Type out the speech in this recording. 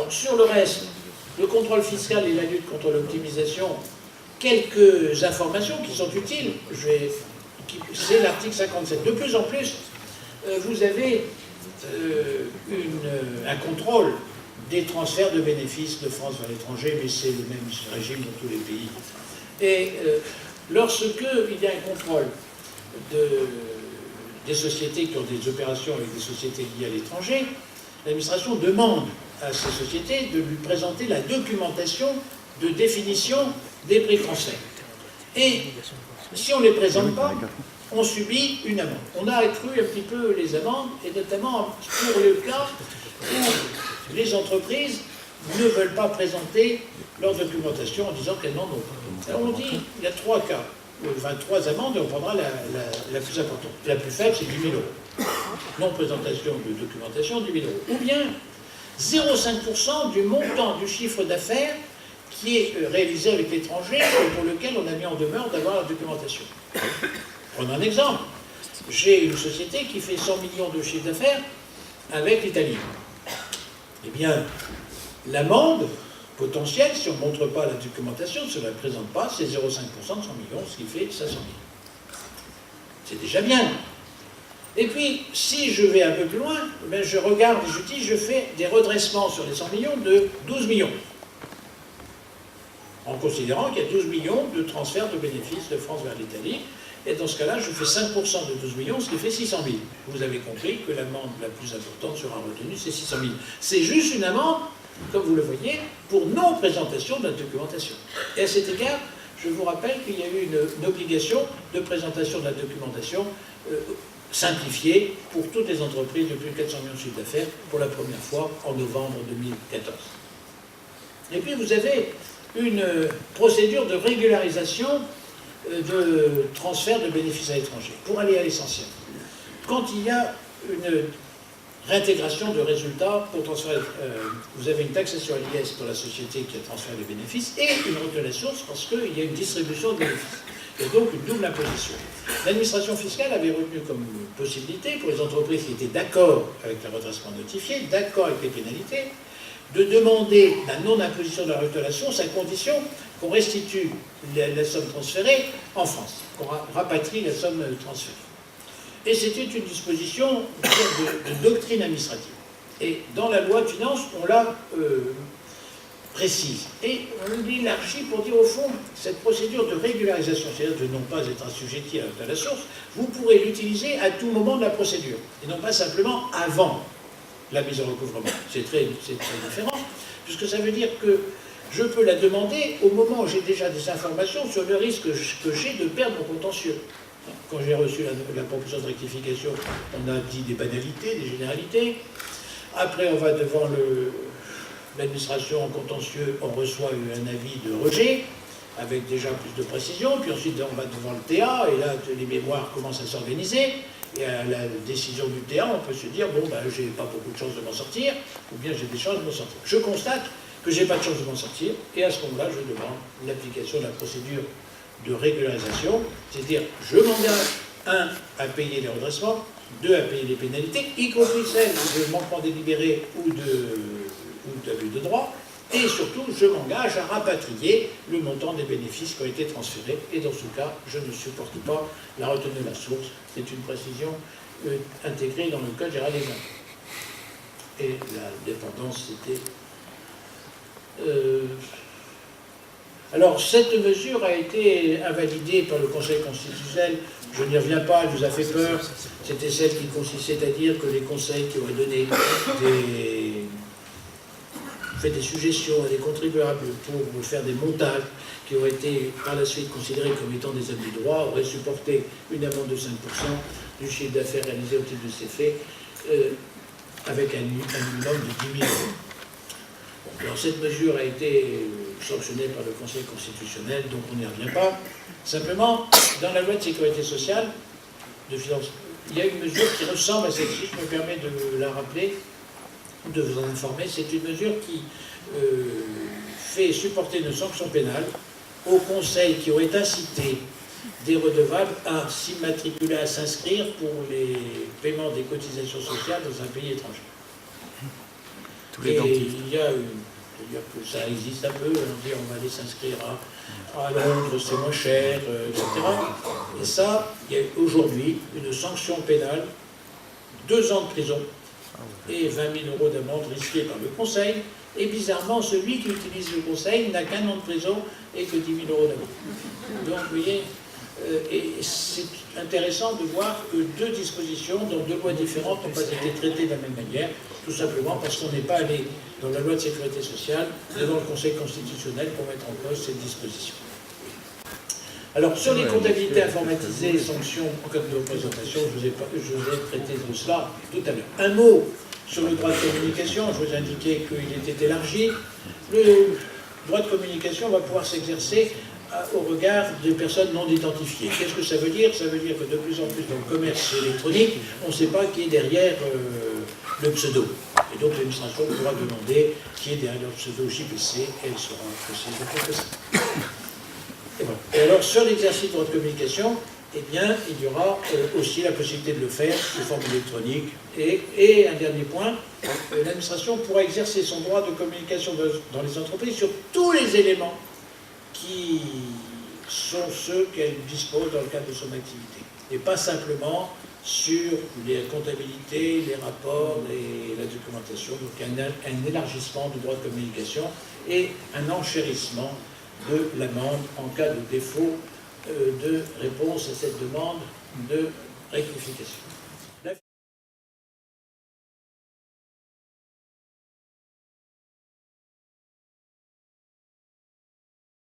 Alors, sur le reste, le contrôle fiscal et la lutte contre l'optimisation, quelques informations qui sont utiles. C'est l'article 57. De plus en plus, vous avez un contrôle des transferts de bénéfices de France vers l'étranger, mais c'est le même régime dans tous les pays. Et lorsqu'il y a un contrôle des sociétés qui ont des opérations avec des sociétés liées à l'étranger, l'administration demande à ces sociétés de lui présenter la documentation de définition des prix transferts. Et si on ne les présente pas, on subit une amende. On a accru un petit peu les amendes, et notamment pour le cas où les entreprises ne veulent pas présenter leur documentation en disant qu'elles n'en ont pas. Alors on dit, il y a trois cas, enfin trois amendes, et on prendra la plus importante. La plus faible, c'est 10 000 €. Non-présentation de documentation, 10 000 €. Ou bien 0,5% du montant du chiffre d'affaires qui est réalisé avec l'étranger et pour lequel on a mis en demeure d'avoir la documentation. Prenons un exemple. J'ai une société qui fait 100 millions de chiffre d'affaires avec l'Italie. Eh bien, l'amende potentielle, si on ne montre pas la documentation, si on ne la présente pas, c'est 0,5% de 100 millions, ce qui fait 500 000. C'est déjà bien. Et puis, si je vais un peu plus loin, ben je regarde les outils, je fais des redressements sur les 100 millions de 12 millions. En considérant qu'il y a 12 millions de transferts de bénéfices de France vers l'Italie. Et dans ce cas-là, je fais 5% de 12 millions, ce qui fait 600 000. Vous avez compris que l'amende la plus importante sera retenue, c'est 600 000. C'est juste une amende, comme vous le voyez, pour non-présentation de la documentation. Et à cet égard, je vous rappelle qu'il y a eu une obligation de présentation de la documentation simplifiée pour toutes les entreprises de plus de 400 millions de chiffre d'affaires pour la première fois en novembre 2014. Et puis vous avez une procédure de régularisation de transfert de bénéfices à l'étranger. Pour aller à l'essentiel, quand il y a une réintégration de résultats pour transférer, vous avez une taxation à l'IS pour la société qui a transféré les bénéfices et une retenue à la source parce qu'il y a une distribution de bénéfices. Et donc une double imposition. L'administration fiscale avait retenu comme possibilité pour les entreprises qui étaient d'accord avec le redressement notifié, d'accord avec les pénalités, de demander la non-imposition de la retenue à la source à condition qu'on restitue la somme transférée en France, qu'on rapatrie la somme transférée. Et c'était une disposition de doctrine administrative. Et dans la loi de finances, on l'a précise. Et on l'élargit pour dire, au fond, cette procédure de régularisation, c'est-à-dire de ne pas être assujetti à la source, vous pourrez l'utiliser à tout moment de la procédure, et non pas simplement avant la mise en recouvrement. C'est très différent, puisque ça veut dire que je peux la demander au moment où j'ai déjà des informations sur le risque que j'ai de perdre mon contentieux. Quand j'ai reçu la proposition de rectification, on a dit des banalités, des généralités. Après, on va devant l'administration en contentieux, on reçoit un avis de rejet, avec déjà plus de précision, puis ensuite on va devant le TA, et là, les mémoires commencent à s'organiser, et à la décision du TA, on peut se dire, bon, ben, j'ai pas beaucoup de chances de m'en sortir, ou bien j'ai des chances de m'en sortir. Je constate que j'ai pas de chance de m'en sortir, et à ce moment-là, je demande l'application de la procédure de régularisation, c'est-à-dire, je m'engage, 1, à payer les redressements, 2, à payer les pénalités, y compris celles de manquement délibéré ou d'abus de droit, et surtout, je m'engage à rapatrier le montant des bénéfices qui ont été transférés, et dans ce cas, je ne supporte pas la retenue de la source. C'est une précision intégrée dans le Code général des impôts. Et la dépendance, c'était... Alors, cette mesure a été invalidée par le Conseil constitutionnel. Je n'y reviens pas, elle vous a fait peur. C'était celle qui consistait à dire que les conseils qui auraient donné fait des suggestions à des contribuables pour faire des montages qui auraient été par la suite considérés comme étant des abus de droit, auraient supporté une amende de 5% du chiffre d'affaires réalisé au titre de ces faits, avec un minimum de 10 000 €. Bon, alors cette mesure a été sanctionnée par le Conseil constitutionnel, donc on n'y revient pas. Simplement, dans la loi de sécurité sociale, de finance, il y a une mesure qui ressemble à celle-ci, je me permets de la rappeler, de vous en informer. C'est une mesure qui fait supporter une sanction pénale au conseil qui aurait incité des redevables à s'immatriculer, à s'inscrire pour les paiements des cotisations sociales dans un pays étranger. tous les dentistes. Il y a c'est-à-dire que ça existe un peu, on dit on va aller s'inscrire à Londres, c'est moins cher, etc. Et ça, il y a aujourd'hui une sanction pénale, 2 ans de prison et 20 000 € d'amende risquée par le Conseil. Et bizarrement, celui qui utilise le Conseil n'a qu'un an de prison et que 10 000 € d'amende. Donc, vous voyez, et c'est intéressant de voir que 2 dispositions dans 2 lois différentes n'ont pas été traitées de la même manière, tout simplement parce qu'on n'est pas allé dans la loi de sécurité sociale et dans le Conseil constitutionnel pour mettre en cause cette disposition. Alors, sur les comptabilités informatisées et sanctions en cas de représentation, je vous ai traité de cela tout à l'heure. Un mot sur le droit de communication, je vous ai indiqué qu'il était élargi. Le droit de communication va pouvoir s'exercer au regard des personnes non identifiées. Qu'est-ce que ça veut dire? Ça veut dire que de plus en plus dans le commerce électronique, on ne sait pas qui est derrière le pseudo. Et donc l'administration pourra demander qui est derrière le pseudo JPC, et elle sera précise de quelque ça. Et voilà. Et alors sur l'exercice du droit de communication, eh bien, il y aura aussi la possibilité de le faire sous forme électronique. Et un dernier point, l'administration pourra exercer son droit de communication dans les entreprises sur tous les éléments qui sont ceux qu'elle dispose dans le cadre de son activité. Et pas simplement sur les comptabilités, les rapports et la documentation. Donc un élargissement du droit de communication et un enchérissement de l'amende en cas de défaut de réponse à cette demande de rectification.